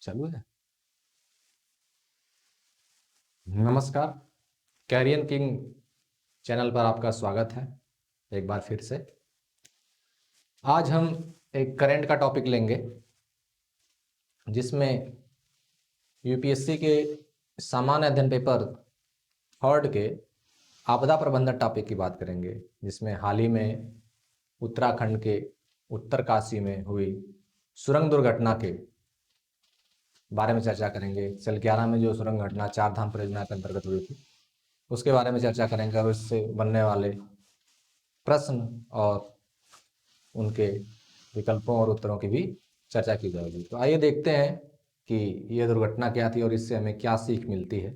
चालू है। नमस्कार, कैरियर किंग चैनल पर आपका स्वागत है एक बार फिर से। आज हम एक करंट का टॉपिक लेंगे जिसमें यूपीएससी के सामान्य अध्ययन पेपर थर्ड के आपदा प्रबंधन टॉपिक की बात करेंगे, जिसमें हाल ही में उत्तराखंड के उत्तरकाशी में हुई सुरंग दुर्घटना के बारे में चर्चा करेंगे। सेल 11 में जो सुरंग घटना 4 धाम परियोजना के अंतर्गत हुई थी उसके बारे में चर्चा करेंगे और इससे बनने वाले प्रश्न और उनके विकल्पों और उत्तरों की भी चर्चा की जाएगी। तो आइए देखते हैं कि यह दुर्घटना क्या थी और इससे हमें क्या सीख मिलती है।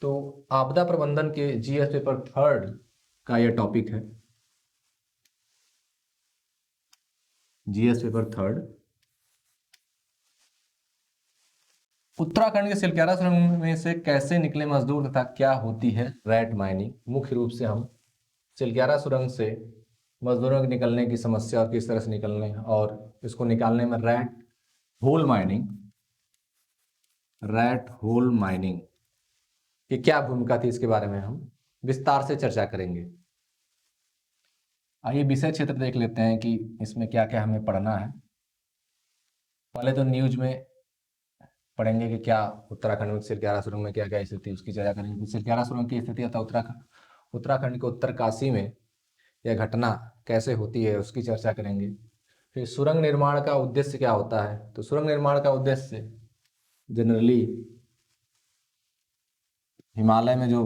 तो आपदा प्रबंधन के जीएस पेपर थर्ड का यह टॉपिक है। जीएस पेपर थर्ड, उत्तराखंड के सिलक्यारा सुरंग में से कैसे निकले मजदूर तथा क्या होती है रैट माइनिंग। मुख्य रूप से हम सिलक्यारा सुरंग से मजदूरों के निकलने की समस्या और किस तरह से निकलने और इसको निकालने में रैट होल माइनिंग की क्या भूमिका थी, इसके बारे में हम विस्तार से चर्चा करेंगे। आइए विषय क्षेत्र देख लेते हैं कि इसमें क्या क्या हमें पढ़ना है। पहले तो न्यूज में पढ़ेंगे कि क्या उत्तराखंड में सिलक्यारा सुरंग में क्या क्या स्थिति, उसकी चर्चा करेंगे। सिलक्यारा सुरंग की स्थिति अथवा उत्तराखंड के उत्तरकाशी में यह घटना कैसे होती है उसकी चर्चा करेंगे। फिर सुरंग निर्माण का उद्देश्य क्या होता है। तो सुरंग निर्माण का उद्देश्य जनरली हिमालय में जो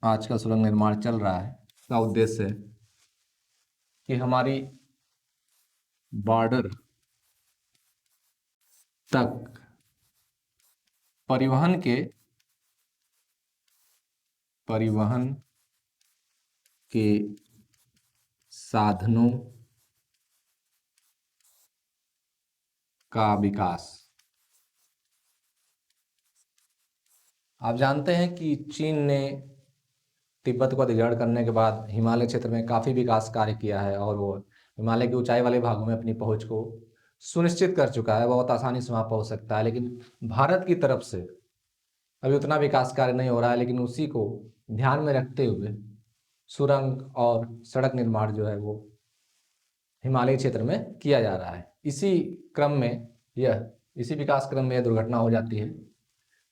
आज का सुरंग निर्माण चल रहा है उसका उद्देश्य है कि हमारी बॉर्डर तक परिवहन के साधनों का विकास। आप जानते हैं कि चीन ने तिब्बत को अधिग्रहण करने के बाद हिमालय क्षेत्र में काफ़ी विकास कार्य किया है और वो हिमालय की ऊंचाई वाले भागों में अपनी पहुंच को सुनिश्चित कर चुका है, बहुत आसानी से वहाँ पहुंच सकता है। लेकिन भारत की तरफ से अभी उतना विकास कार्य नहीं हो रहा है, लेकिन उसी को ध्यान में रखते हुए सुरंग और सड़क निर्माण जो है वो हिमालय क्षेत्र में किया जा रहा है। इसी विकास क्रम में यह दुर्घटना हो जाती है।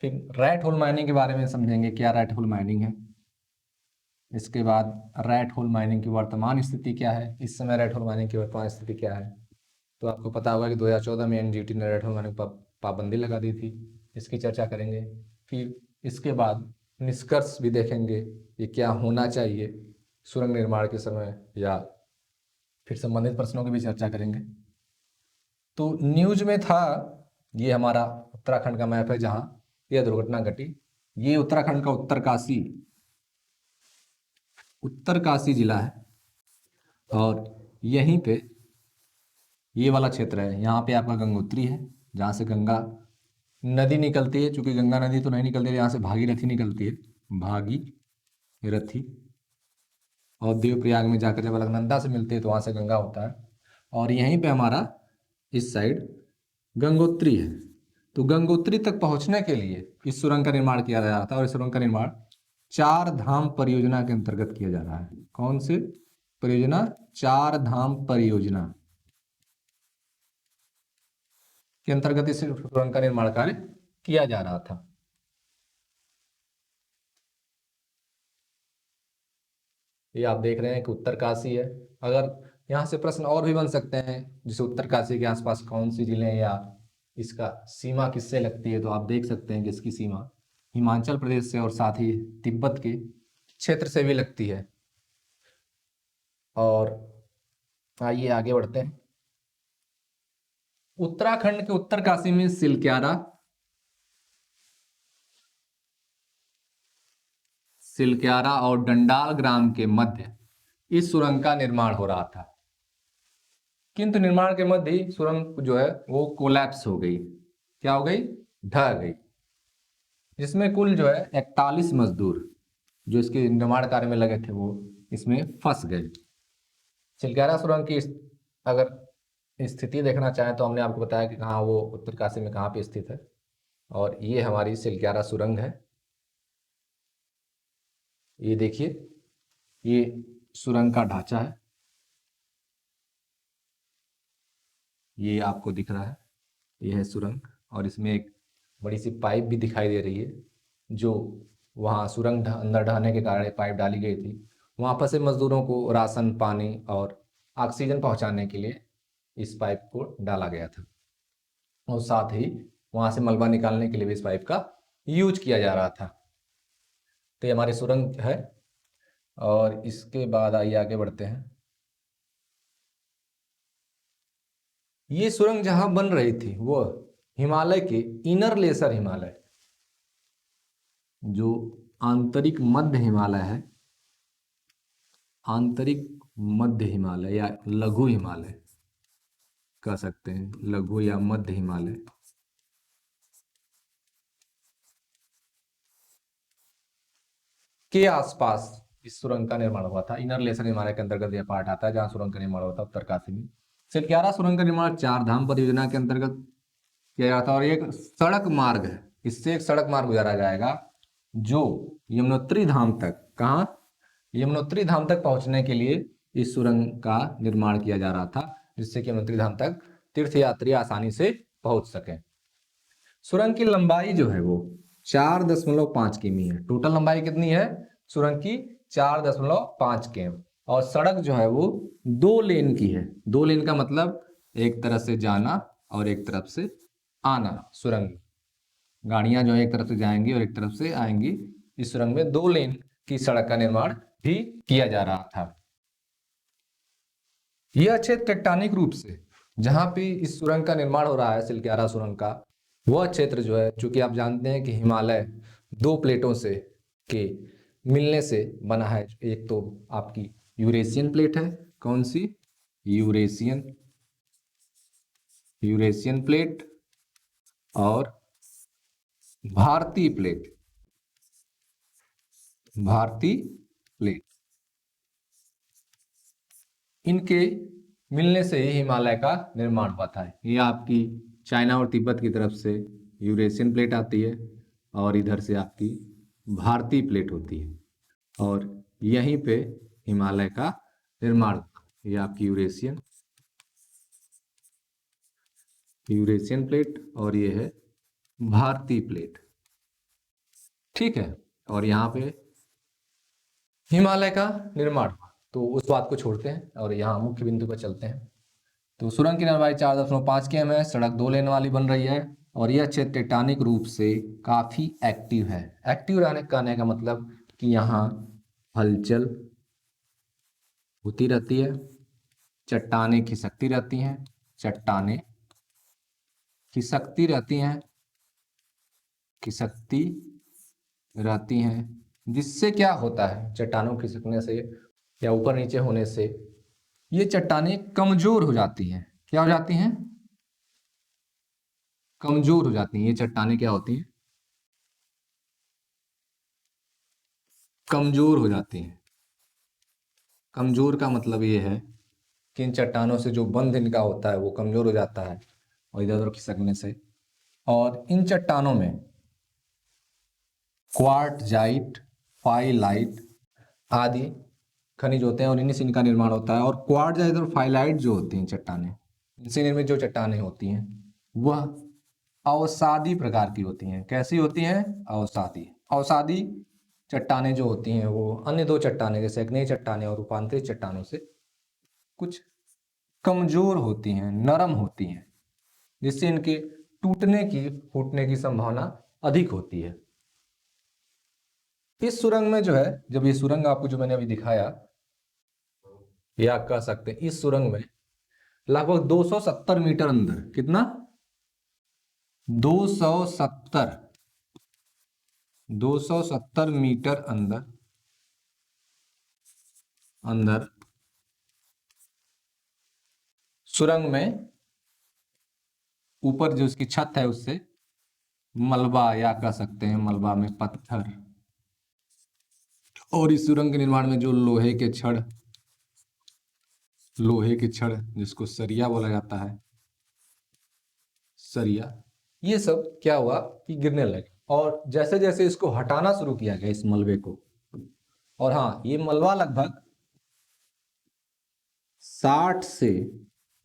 फिर रैट होल माइनिंग के बारे में समझेंगे, क्या रैट होल माइनिंग है। इसके बाद रैट होल माइनिंग की वर्तमान स्थिति क्या है, इस समय रैट होल माइनिंग की वर्तमान स्थिति क्या है। तो आपको पता होगा कि 2014 में एनजीटी ने रैट होल माइनिंग पर पाबंदी लगा दी थी, इसकी चर्चा करेंगे। फिर इसके बाद निष्कर्ष भी देखेंगे कि क्या होना चाहिए सुरंग निर्माण के समय, या फिर संबंधित प्रश्नों की भी चर्चा करेंगे। तो न्यूज में था, ये हमारा उत्तराखंड का मैप है जहाँ यह दुर्घटना घटी। ये उत्तराखंड का उत्तरकाशी जिला है और यहीं पे ये वाला क्षेत्र है। यहाँ पे आपका गंगोत्री है जहाँ से गंगा नदी निकलती है। चूंकि गंगा नदी तो नहीं निकलती है, यहाँ से भागीरथी निकलती है, भागीरथी। और देवप्रयाग में जाकर जब अलकनंदा से मिलती है तो वहाँ से गंगा होता है। और यहीं पे हमारा इस साइड गंगोत्री है। तो गंगोत्री तक पहुँचने के लिए इस सुरंग का निर्माण किया जा रहा था और इस सुरंग का निर्माण 4 धाम परियोजना के अंतर्गत किया जा रहा है। कौन सी परियोजना? 4 धाम परियोजना के अंतर्गत इस सुरंग का निर्माण कार्य किया जा रहा था। ये आप देख रहे हैं कि उत्तरकाशी है। अगर यहाँ से प्रश्न और भी बन सकते हैं, जैसे उत्तरकाशी के आसपास कौन सी जिले हैं या इसका सीमा किससे लगती है, तो आप देख सकते हैं कि इसकी सीमा हिमाचल प्रदेश से और साथ ही तिब्बत के क्षेत्र से भी लगती है। और आइए आगे बढ़ते हैं। उत्तराखंड के उत्तरकाशी में सिलक्यारा और डंडाल ग्राम के मध्य इस सुरंग का निर्माण हो रहा था, किंतु निर्माण के मध्य ही सुरंग जो है वो कोलैप्स हो गई। क्या हो गई? ढह गई, जिसमें कुल जो है 41 मजदूर जो इसके निर्माण कार्य में लगे थे वो इसमें फंस गए। सिलक्यारा सुरंग की अगर स्थिति देखना चाहें तो हमने आपको बताया कि कहाँ वो उत्तरकाशी में कहाँ पे स्थित है। और ये हमारी सिलक्यारा सुरंग है। ये देखिए, ये सुरंग का ढांचा है, ये आपको दिख रहा है, ये है सुरंग। और इसमें एक बड़ी सी पाइप भी दिखाई दे रही है, जो वहाँ सुरंग अंदर ढहने के कारण पाइप डाली गई थी। वहाँ फंसे मजदूरों को राशन पानी और ऑक्सीजन पहुँचाने के लिए इस पाइप को डाला गया था, और साथ ही वहाँ से मलबा निकालने के लिए भी इस पाइप का यूज किया जा रहा था। तो ये हमारी सुरंग है। और इसके बाद आइए आगे बढ़ते हैं। ये सुरंग जहां बन रही थी वो हिमालय के इनर लेसर हिमालय, जो आंतरिक मध्य हिमालय है, आंतरिक मध्य हिमालय या लघु हिमालय कह सकते हैं, लघु या मध्य हिमालय, के आसपास इस सुरंग का निर्माण हुआ था। इनर लेसर हिमालय के अंतर्गत यह पार्ट आता है जहां सुरंग का निर्माण हुआ था, उत्तरकाशी में। सिलक्यारा सुरंग का निर्माण चार धाम परियोजना के अंतर्गत किया जाता है, और एक सड़क मार्ग है, इससे एक सड़क मार्ग गुजारा जाएगा जो यमुनोत्री धाम तक, कहाँ, यमुनोत्री धाम तक पहुंचने के लिए इस सुरंग का निर्माण किया जा रहा था, जिससे कि यमुनोत्री धाम तक तीर्थयात्री आसानी से पहुंच सके। सुरंग की लंबाई जो है वो 4.5 किमी है। टोटल लंबाई कितनी है सुरंग की? 4.5 किमी। और सड़क जो है वो 2 लेन की है। 2 लेन का मतलब एक तरफ से जाना और एक तरफ से आना। सुरंग गाड़ियां जो है एक तरफ से जाएंगी और एक तरफ से आएंगी। इस सुरंग में 2 लेन की सड़क का निर्माण भी किया जा रहा था। यह क्षेत्र टेक्टोनिक रूप से जहां पे इस सुरंग का निर्माण हो रहा है, सिलक्यारा सुरंग का, वह क्षेत्र जो है, चूंकि आप जानते हैं कि हिमालय 2 प्लेटों से के मिलने से बना है। एक तो आपकी यूरेशियन प्लेट है, कौन सी? यूरेशियन, यूरेशियन प्लेट और भारतीय प्लेट, भारतीय प्लेट। इनके मिलने से ही हिमालय का निर्माण हुआ था। ये आपकी चाइना और तिब्बत की तरफ से यूरेशियन प्लेट आती है और इधर से आपकी भारतीय प्लेट होती है, और यहीं पे हिमालय का निर्माण हुआ। ये आपकी यूरेशियन प्लेट और ये है भारतीय प्लेट, ठीक है। और यहाँ पे हिमालय का निर्माण हुआ। तो उस बात को छोड़ते हैं और यहाँ मुख्य बिंदु पर चलते हैं। तो सुरंग की लंबाई 4.5 किमी है, सड़क 2 लेन वाली बन रही है, और यह क्षेत्र टेक्टोनिक रूप से काफी एक्टिव है। एक्टिव रहने कहने का मतलब कि यहाँ हलचल होती रहती है, चट्टानें खिसकती रहती हैं, चट्टानें खिसकती रहती हैं, खिसकती रहती हैं, जिससे क्या होता है, चट्टानों खिसकने से या ऊपर नीचे होने से ये चट्टानें कमजोर हो जाती हैं। क्या हो जाती हैं? कमजोर हो जाती हैं। ये चट्टानें क्या होती हैं? कमजोर हो जाती हैं। कमजोर का मतलब ये है कि इन चट्टानों से जो बंध इनका होता है वो कमजोर हो जाता है और इधर उधर खिसकने से। और इन चट्टानों में क्वार्टजाइट, फाइलाइट आदि खनिज होते हैं, और इन्हीं से इनका निर्माण होता है। और क्वार्टजाइट और फाइलाइट जो होती हैं चट्टानें, इनसे निर्मित जो चट्टानें होती हैं वह अवसादी प्रकार की होती हैं। कैसी होती हैं? अवसादी। अवसादी चट्टानें जो होती हैं वो अन्य 2 चट्टानें जैसे अग्नेय चट्टानें और रूपांतरित चट्टानों से कुछ कमजोर होती हैं, नरम होती हैं, जिससे इनके टूटने की, फूटने की संभावना अधिक होती है। इस सुरंग में जो है, जब ये सुरंग आपको जो मैंने अभी दिखाया, या कह सकते हैं इस सुरंग में लगभग 270 मीटर अंदर, कितना? 270 मीटर अंदर अंदर सुरंग में ऊपर जो उसकी छत है उससे मलबा, या कह सकते हैं मलबा में पत्थर, और इस सुरंग के निर्माण में जो लोहे के छड़ लोहे की छड़ जिसको सरिया बोला जाता है, सरिया, ये सब क्या हुआ कि गिरने लगे। और जैसे जैसे इसको हटाना शुरू किया गया इस मलबे को, और हाँ ये मलबा लगभग 60 से,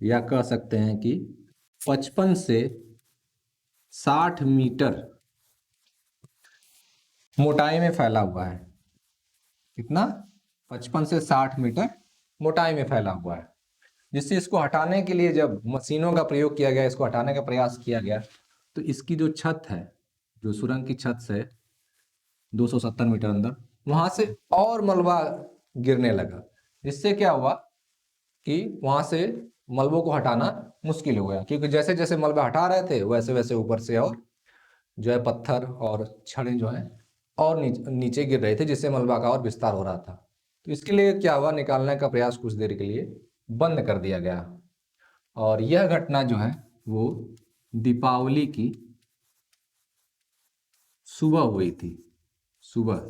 या कह सकते हैं कि 55 से 60 मीटर मोटाई में फैला हुआ है। कितना? 55 से 60 मीटर मोटाई में फैला हुआ है। जिससे इसको हटाने के लिए जब मशीनों का प्रयोग किया गया, इसको हटाने का प्रयास किया गया, तो इसकी जो छत है, जो सुरंग की छत से 270 मीटर अंदर, वहां से और मलबा गिरने लगा। जिससे क्या हुआ कि वहां से मलबों को हटाना मुश्किल हो गया, क्योंकि जैसे जैसे मलबा हटा रहे थे वैसे वैसे ऊपर से और जो है पत्थर और छड़े जो है और नीचे गिर रहे थे, जिससे मलबा का और विस्तार हो रहा था। तो इसके लिए क्या हुआ, निकालने का प्रयास कुछ देर के लिए बंद कर दिया गया। और यह घटना जो है वो दीपावली की सुबह हुई थी। सुबह,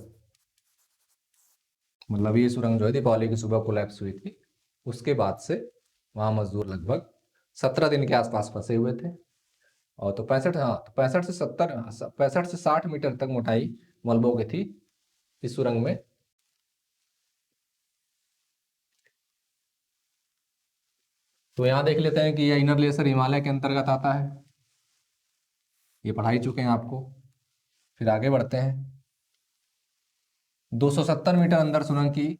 मतलब ये सुरंग जो है दीपावली की सुबह कोलैप्स हुई थी। उसके बाद से वहाँ मजदूर लगभग 17 दिन के आसपास फंसे हुए थे। और तो 65, हाँ तो 65 से 60 मीटर तक मोटाई मलबों की थी इस सुरंग में। तो यहाँ देख लेते हैं कि यह इनर ग्लेशियर हिमालय के अंतर्गत आता है। ये पढ़ा ही चुके हैं आपको। फिर आगे बढ़ते हैं। 270 मीटर अंदर सुरंग की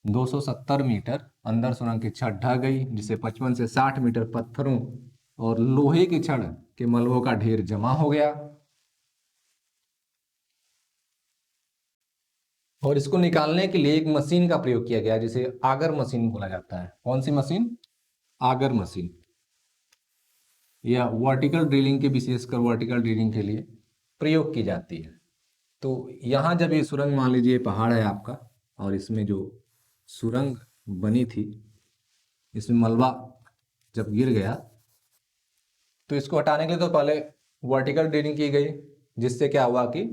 270 मीटर अंदर सुरंग की छत ढह गई, जिसे 55 से 60 मीटर पत्थरों और लोहे की छड़ के मलबों का ढेर जमा हो गया। और इसको निकालने के लिए एक मशीन का प्रयोग किया गया, जिसे आगर मशीन बोला जाता है। कौन सी मशीन? आगर मशीन। यह वर्टिकल ड्रिलिंग के, विशेषकर वर्टिकल ड्रिलिंग के लिए प्रयोग की जाती है। तो यहाँ जब ये सुरंग, मान लीजिए पहाड़ है आपका, और इसमें जो सुरंग बनी थी, इसमें मलबा जब गिर गया, तो इसको हटाने के लिए तो पहले वर्टिकल ड्रिलिंग की गई, जिससे क्या हुआ कि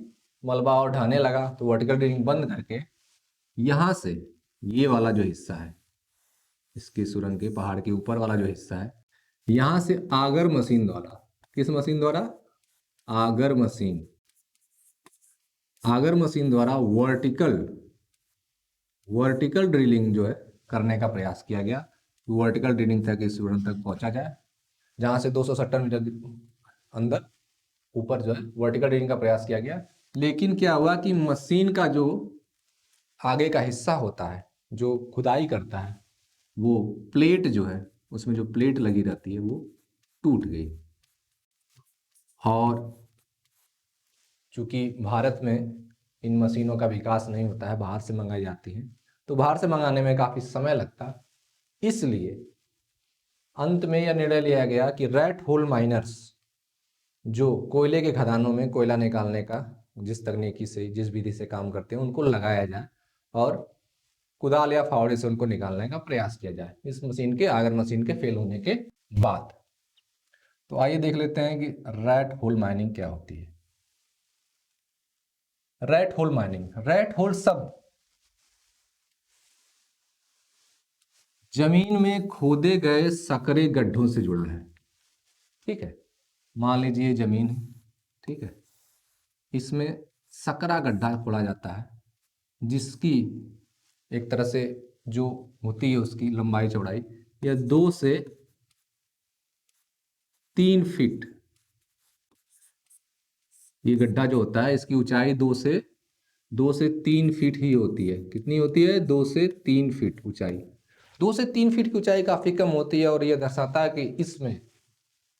मलबा और ढहने लगा। तो वर्टिकल ड्रिलिंग बंद करके यहाँ से ये वाला जो हिस्सा है, इसके सुरंग के पहाड़ के ऊपर वाला जो हिस्सा है, यहाँ से आगर मशीन द्वारा, किस मशीन द्वारा? आगर मशीन। आगर मशीन द्वारा वर्टिकल ड्रिलिंग जो है करने का प्रयास किया गया। वर्टिकल ड्रिलिंग तक इस सुरंग तक पहुंचा जाए, जहां से 270 मीटर अंदर ऊपर जो है वर्टिकल ड्रिलिंग का प्रयास किया गया। लेकिन क्या हुआ कि मशीन का जो आगे का हिस्सा होता है, जो खुदाई करता है, वो प्लेट जो है, उसमें जो प्लेट लगी रहती है वो टूट गई। और चूंकि भारत में इन मशीनों का विकास नहीं होता है, बाहर से मंगाई जाती हैं, तो बाहर से मंगाने में काफ़ी समय लगता है। इसलिए अंत में यह निर्णय लिया गया कि रैट होल माइनर्स, जो कोयले के खदानों में कोयला निकालने का जिस तकनीकी से, जिस विधि से काम करते हैं, उनको लगाया जाए और कुदाल या फावड़े से उनको निकालने का प्रयास किया जाए, इस मशीन के, आगर मशीन के फेल होने के बाद। तो आइए देख लेते हैं कि रैट होल माइनिंग क्या होती है। Rat hole mining, rat hole शब्द जमीन में खोदे गए सकरे गड्ढों से जुड़ा है। ठीक है, मान लीजिए जमीन है, ठीक है, इसमें सकरा गड्ढा खोदा जाता है, जिसकी एक तरह से जो होती है उसकी लंबाई चौड़ाई यह 2 से 3 फीट, ये गड्ढा जो होता है इसकी ऊंचाई 2 से 3 फीट ही होती है। कितनी होती है? 2 से 3 फीट ऊंचाई। 2 से 3 फीट की ऊंचाई काफी कम होती है, और यह दर्शाता है कि इसमें,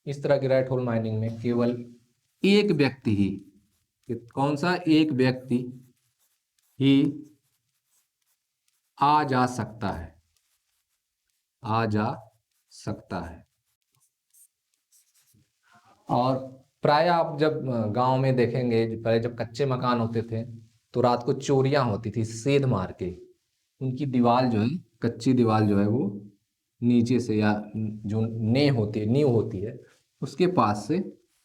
इस तरह की रैट होल माइनिंग में केवल एक व्यक्ति ही, कौन सा? एक व्यक्ति ही आ जा सकता है, आ जा सकता है। और प्राय आप जब गांव में देखेंगे, पहले जब कच्चे मकान होते थे तो रात को चोरियां होती थी, सेध मार के उनकी दीवार जो है, कच्ची दीवार जो है वो नीचे से, या जो नींव होती है उसके पास से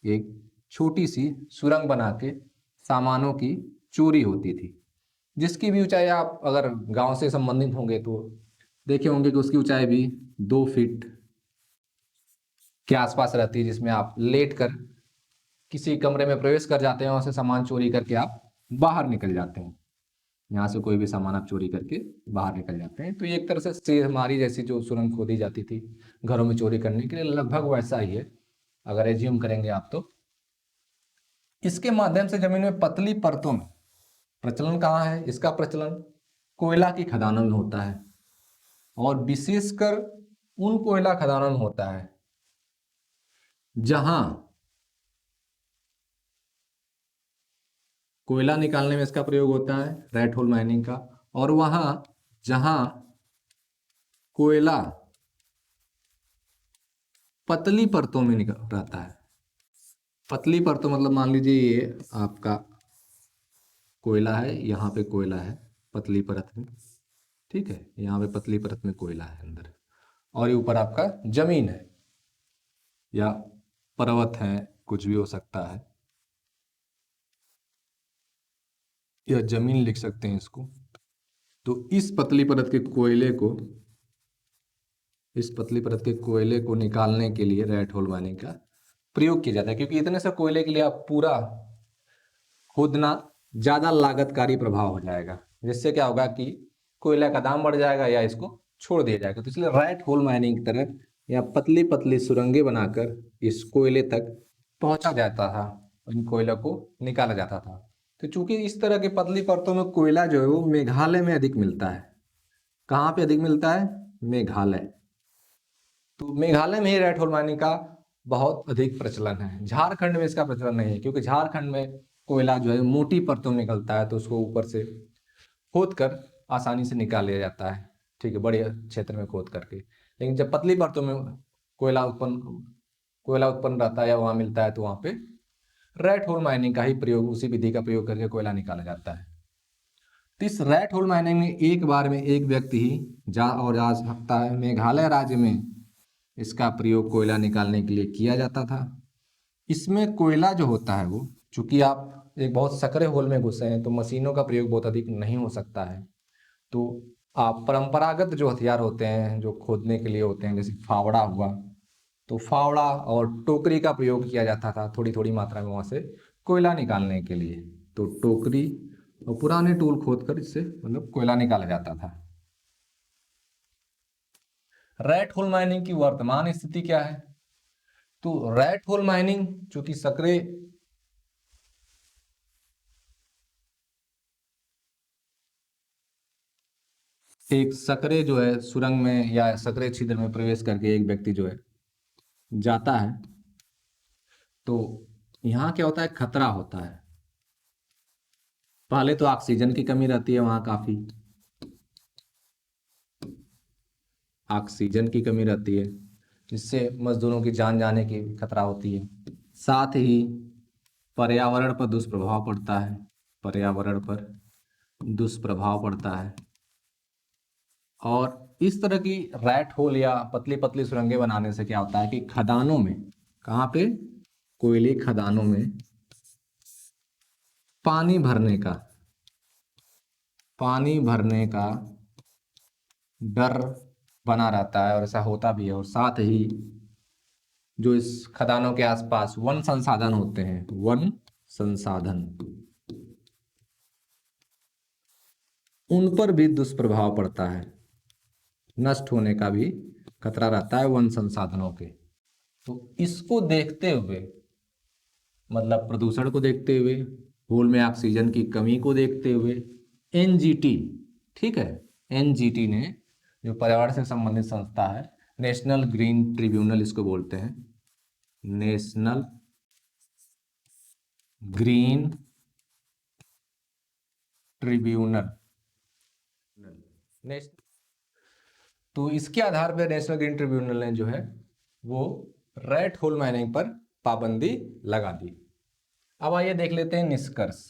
एक छोटी सी सुरंग बना के सामानों की चोरी होती थी। जिसकी भी ऊंचाई आप अगर गांव से संबंधित होंगे तो देखे होंगे कि उसकी ऊंचाई भी 2 फीट के आसपास रहती है, जिसमें आप लेट कर किसी कमरे में प्रवेश कर जाते हैं, वहां से सामान चोरी करके आप बाहर निकल जाते हैं। यहाँ से कोई भी सामान आप चोरी करके बाहर निकल जाते हैं। तो ये एक तरह से सेहमारी जैसी जो सुरंग खोदी जाती थी घरों में चोरी करने के लिए, लगभग वैसा ही है अगर एज्यूम करेंगे आप तो। इसके माध्यम से जमीन में पतली परतों में प्रचलन कहाँ है? इसका प्रचलन कोयला की खदानों में होता है, और विशेषकर उन कोयला खदानों में होता है जहां कोयला निकालने में इसका प्रयोग होता है, रेट होल माइनिंग का। और वहां जहां कोयला पतली परतों में निकल रहता है, पतली परतों मतलब मान लीजिए ये आपका कोयला है, यहाँ पे कोयला है पतली परत में, ठीक है, यहाँ पे पतली परत में कोयला है अंदर, और ये ऊपर आपका जमीन है या पर्वत है, कुछ भी हो सकता है, या जमीन लिख सकते हैं इसको। तो इस पतली परत के कोयले को, इस पतली परत के कोयले को निकालने के लिए रेट होल माइनिंग का प्रयोग किया जाता है, क्योंकि इतने से कोयले के लिए आप पूरा खोदना ज्यादा लागतकारी प्रभाव हो जाएगा, जिससे क्या होगा कि कोयला का दाम बढ़ जाएगा या इसको छोड़ दिया जाएगा। तो इसलिए रेट होल माइनिंग की तरह या पतली पतली सुरंगें बनाकर इस कोयले तक पहुंचा जाता था, इन कोयला को निकाला जाता था। तो चूंकि इस तरह के पतली परतों में कोयला जो है वो मेघालय में अधिक मिलता है। कहाँ पे अधिक मिलता है? मेघालय। तो मेघालय में ही रेट होल माइनिंग का बहुत अधिक प्रचलन है। झारखंड में इसका प्रचलन नहीं है, क्योंकि झारखंड में कोयला जो है मोटी परतों में निकलता है, तो उसको ऊपर से खोद कर आसानी से निकाल लिया जाता है, ठीक है, बड़े क्षेत्र में खोद करके। लेकिन जब पतली परतों में कोयला उत्पन्न रहता है या वहां मिलता है, तो वहां पे रेट होल माइनिंग का ही प्रयोग, उसी विधि का प्रयोग करके कोयला निकाला जाता है। तो इस रेट होल माइनिंग में एक बार में एक व्यक्ति ही जा सकता है। मेघालय राज्य में इसका प्रयोग कोयला निकालने के लिए किया जाता था। इसमें कोयला जो होता है वो, चूंकि आप एक बहुत सकरे होल में घुसे हैं, तो मशीनों का प्रयोग बहुत अधिक नहीं हो सकता है। तो आप परंपरागत जो हथियार होते हैं जो खोदने के लिए होते हैं, जैसे फावड़ा हुआ, तो फावड़ा और टोकरी का प्रयोग किया जाता था थोड़ी थोड़ी मात्रा में वहां से कोयला निकालने के लिए। तो टोकरी और पुराने टूल खोद कर इससे मतलब कोयला निकाला जाता था। रेट होल माइनिंग की वर्तमान स्थिति क्या है? तो रेट होल माइनिंग चूंकि सकरे एक सकरे जो है सुरंग में या सकरे छिद्र में प्रवेश करके एक व्यक्ति जो है जाता है, तो यहाँ क्या होता है? खतरा होता है। पहले तो ऑक्सीजन की कमी रहती है वहां काफी, ऑक्सीजन की कमी रहती है, जिससे मजदूरों की जान जाने की खतरा होती है। साथ ही पर्यावरण पर दुष्प्रभाव पड़ता है, पर्यावरण पर दुष्प्रभाव पड़ता है। और इस तरह की रैट होल या पतली पतली सुरंगें बनाने से क्या होता है कि खदानों में, कहाँ पे? कोयले खदानों में पानी भरने का, पानी भरने का डर बना रहता है, और ऐसा होता भी है। और साथ ही जो इस खदानों के आसपास वन संसाधन होते हैं, वन संसाधन, उन पर भी दुष्प्रभाव पड़ता है, नष्ट होने का भी खतरा रहता है वन संसाधनों के। तो इसको देखते हुए, मतलब प्रदूषण को देखते हुए, होल में ऑक्सीजन की कमी को देखते हुए, एनजीटी, ठीक है, एनजीटी ने, जो पर्यावरण से संबंधित संस्था है, नेशनल ग्रीन ट्रिब्यूनल इसको बोलते हैं, नेशनल ग्रीन ट्रिब्यूनल, तो इसके आधार पर नेशनल ग्रीन ट्रिब्यूनल ने जो है वो रेट होल माइनिंग पर पाबंदी लगा दी। अब आइए देख लेते हैं निष्कर्ष,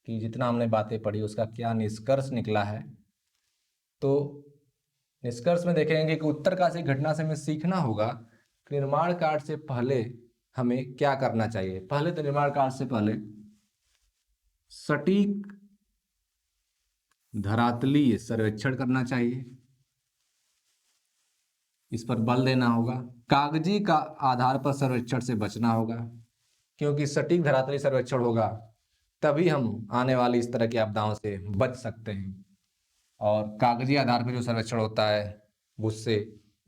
कि जितना हमने बातें पढ़ी उसका क्या निष्कर्ष निकला है। तो निष्कर्ष में देखेंगे कि उत्तरकाशी घटना से हमें सीखना होगा कि निर्माण कार्य से पहले हमें क्या करना चाहिए। पहले तो निर्माण कार्य से पहले सटीक धरातलीय सर्वेक्षण करना चाहिए, इस पर बल देना होगा। कागजी का आधार पर सर्वेक्षण से बचना होगा, क्योंकि सटीक धरातलीय सर्वेक्षण होगा तभी हम आने वाली इस तरह की आपदाओं से बच सकते हैं। और कागजी आधार पर जो सर्वेक्षण होता है उससे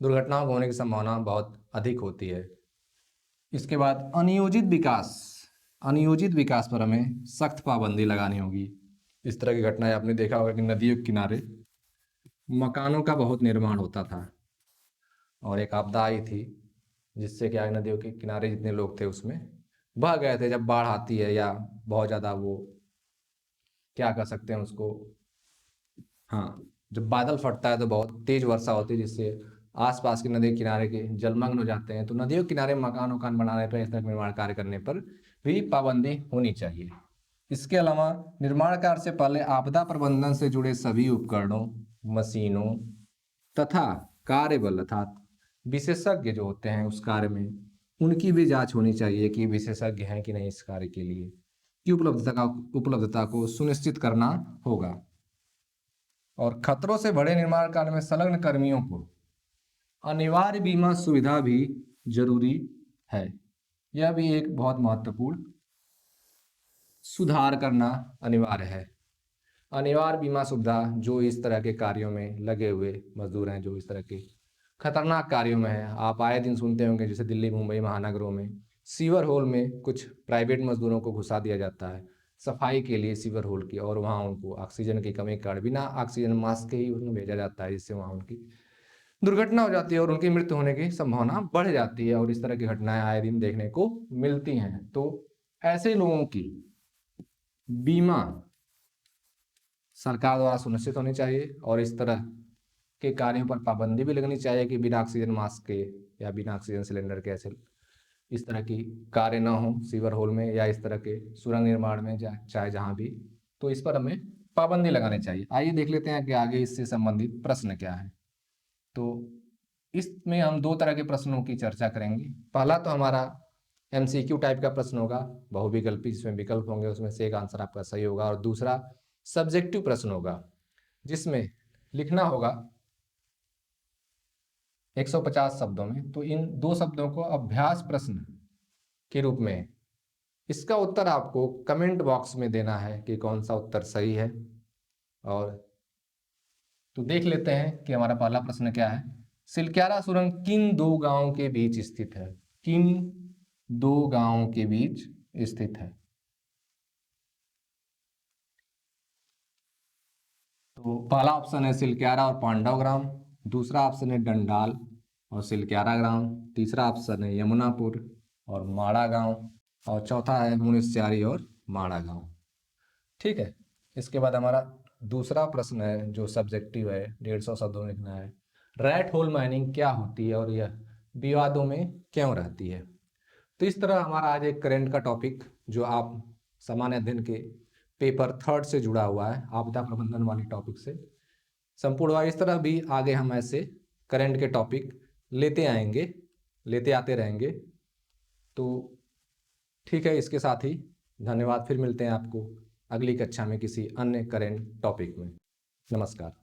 दुर्घटनाओं होने की संभावना बहुत अधिक होती है। इसके बाद अनियोजित विकास पर हमें सख्त पाबंदी लगानी होगी। इस तरह की घटनाएं आपने देखा होगा कि नदियों के किनारे मकानों का बहुत निर्माण होता था और एक आपदा आई थी जिससे क्या नदियों के किनारे जितने लोग थे उसमें बह गए थे। जब बाढ़ आती है या बहुत ज़्यादा वो क्या कर सकते हैं उसको, हाँ, जब बादल फटता है तो बहुत तेज वर्षा होती है जिससे आसपास के नदी किनारे के जलमग्न हो जाते हैं। तो नदियों किनारे मकान बनाने पर, इस तरह के निर्माण कार्य करने पर भी पाबंदी होनी चाहिए। इसके अलावा निर्माण कार्य से पहले आपदा प्रबंधन से जुड़े सभी उपकरणों, मशीनों तथा कार्यबल अर्थात विशेषज्ञ जो होते हैं उस कार्य में, उनकी भी जांच होनी चाहिए कि विशेषज्ञ हैं कि नहीं इस कार्य के लिए, की उपलब्धता को सुनिश्चित करना होगा। और खतरों से बड़े निर्माण कार्य में संलग्न कर्मियों को अनिवार्य बीमा सुविधा भी जरूरी है। यह भी एक बहुत महत्वपूर्ण सुधार करना अनिवार्य है। अनिवार्य बीमा सुविधा जो इस तरह के कार्यों में लगे हुए मजदूर हैं, जो इस तरह के खतरनाक कार्यों में हैं। आप आए दिन सुनते होंगे जैसे दिल्ली मुंबई महानगरों में सीवर होल में कुछ प्राइवेट मजदूरों को घुसा दिया जाता है सफाई के लिए सीवर होल की, और वहाँ उनको ऑक्सीजन की कमी के कारण बिना ऑक्सीजन मास्क के ही उन्हें भेजा जाता है, जिससे वहाँ उनकी दुर्घटना हो जाती है और उनकी मृत्यु होने की संभावना बढ़ जाती है। और इस तरह की घटनाएं आए दिन देखने को मिलती हैं। तो ऐसे लोगों की बीमा सरकार द्वारा सुनिश्चित होनी चाहिए और इस तरह के कार्यों पर पाबंदी भी लगनी चाहिए कि बिना ऑक्सीजन मास्क के या बिना ऑक्सीजन सिलेंडर के ऐसे इस तरह की कार्य ना हो सीवर होल में या इस तरह के सुरंग निर्माण में, चाहे जहाँ भी। तो इस पर हमें पाबंदी लगानी चाहिए। आइए देख लेते हैं कि आगे इससे संबंधित प्रश्न क्या है। तो इसमें हम दो तरह के प्रश्नों की चर्चा करेंगे। पहला तो हमारा MCQ टाइप का प्रश्न होगा, बहुविकल्पी, जिसमें विकल्प होंगे, उसमें से एक आंसर आपका सही होगा। और दूसरा सब्जेक्टिव प्रश्न होगा जिसमें लिखना होगा 150 शब्दों में। तो इन दो शब्दों को अभ्यास प्रश्न के रूप में इसका उत्तर आपको कमेंट बॉक्स में देना है कि कौन सा उत्तर सही है। और तो देख लेते हैं कि हमारा पहला प्रश्न क्या है। सिलक्यारा सुरंग किन दो गांवों के बीच स्थित है? किन दो गांवों के बीच स्थित है? तो पहला ऑप्शन है सिलक्यारा और पांडव ग्राम, दूसरा ऑप्शन है डंडाल और सिलक्यारा ग्राम, तीसरा ऑप्शन है यमुनापुर और माड़ा गांव, और चौथा है मुनिस्यारी और माड़ा गांव। ठीक है। इसके बाद हमारा दूसरा प्रश्न है जो सब्जेक्टिव है, 150 शब्दों में लिखना है। रैट होल माइनिंग क्या होती है और यह विवादों में क्यों रहती है? तो इस तरह हमारा आज एक करंट का टॉपिक जो आप सामान्य अध्ययन के पेपर 3 से जुड़ा हुआ है, आपदा प्रबंधन वाली टॉपिक से संपूर्ण हुआ। इस तरह भी आगे हम ऐसे करंट के टॉपिक लेते आते रहेंगे। तो ठीक है, इसके साथ ही धन्यवाद। फिर मिलते हैं आपको अगली कक्षा में किसी अन्य करंट टॉपिक में। नमस्कार।